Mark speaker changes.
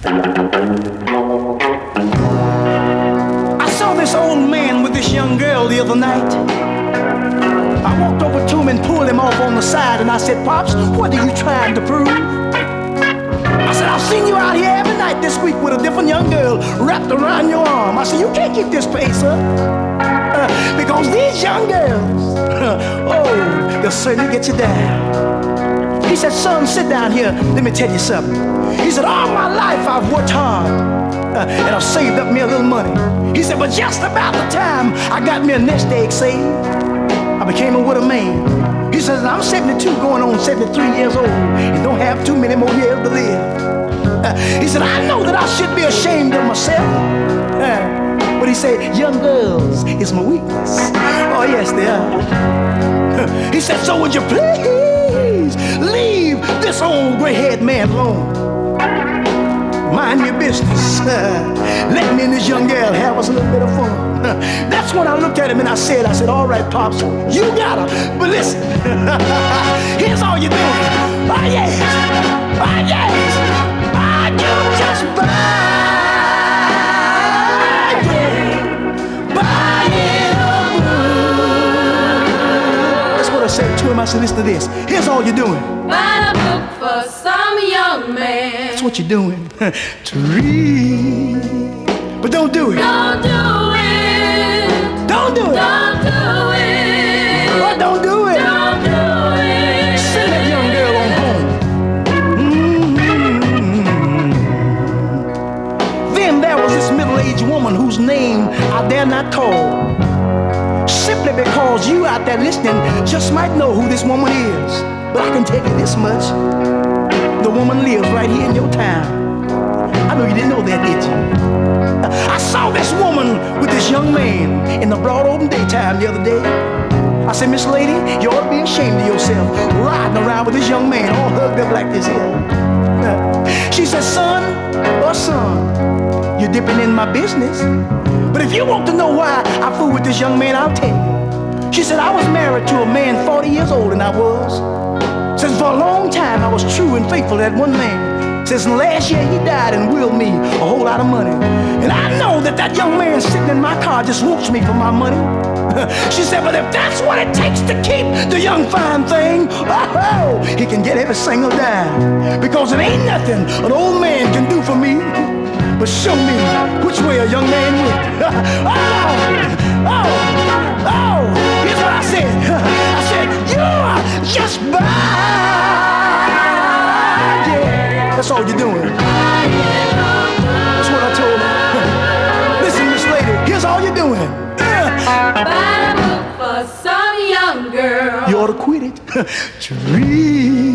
Speaker 1: I saw this old man with this young girl the other night. I walked over to him and pulled him off on the side, and I said, "Pops, what are you trying to prove?" I said, "I've seen you out here every night this week with a different young girl wrapped around your arm." I said, "You can't keep this pace up, because these young girls, oh, they'll certainly get you down." He said, "Son, sit down here. Let me tell you something." He said, "All my life I've worked hard, and I've saved up me a little money." He said, "But just about the time I got me a nest egg saved, I became a widow man." He says, "I'm 72 going on 73 years old and don't have too many more years to live." He said, "I know that I should be ashamed of myself." But he said, "Young girls is my weakness." Oh, yes, they are. He said, "So would you please leave this old gray-haired man alone? Mind your business. Let me and this young girl have us a little bit of fun." That's when I looked at him and I said, "All right, Pops, you got her. But listen, here's all you're doing. Oh, yes. Oh, yes. Oh, you just buying a book." That's what I said to him. I said, "Listen to this. Here's all you're doing.
Speaker 2: Buying a book for some young man.
Speaker 1: That's what you're doing. To read. But don't do it.
Speaker 2: Don't do it.
Speaker 1: Don't do it.
Speaker 2: Don't do it.
Speaker 1: Oh, don't do it.
Speaker 2: Don't do it.
Speaker 1: Send that young girl on home." Then there was this middle-aged woman whose name I dare not call, simply because you out there listening just might know who this woman is. But I can tell you this much: the woman lives right here in your town. I know you didn't know that, did you? I saw this woman with this young man in the broad open daytime the other day. I said, "Miss Lady, you ought to be ashamed of yourself riding around with this young man all hugged up like this here." She said, "Son, you're dipping in my business. But if you want to know why I fool with this young man, I'll tell you." She said, "I was married to a man 40 years old, and I was. Since for a long time I was true and faithful to that one man. Since last year he died and willed me a whole lot of money. And I know that that young man sitting in my car just wants me for my money." She said, "But if that's what it takes to keep the young fine thing, oh, he can get every single dime. Because it ain't nothing an old man can do for me but show me which way a young man went." Oh, here's what I said. I said, "You are just buying." That's all you're doing. That's what I told her. Listen, Miss Lady, here's all you're doing.
Speaker 2: Buying a book for some young girl.
Speaker 1: You ought to quit it. To read.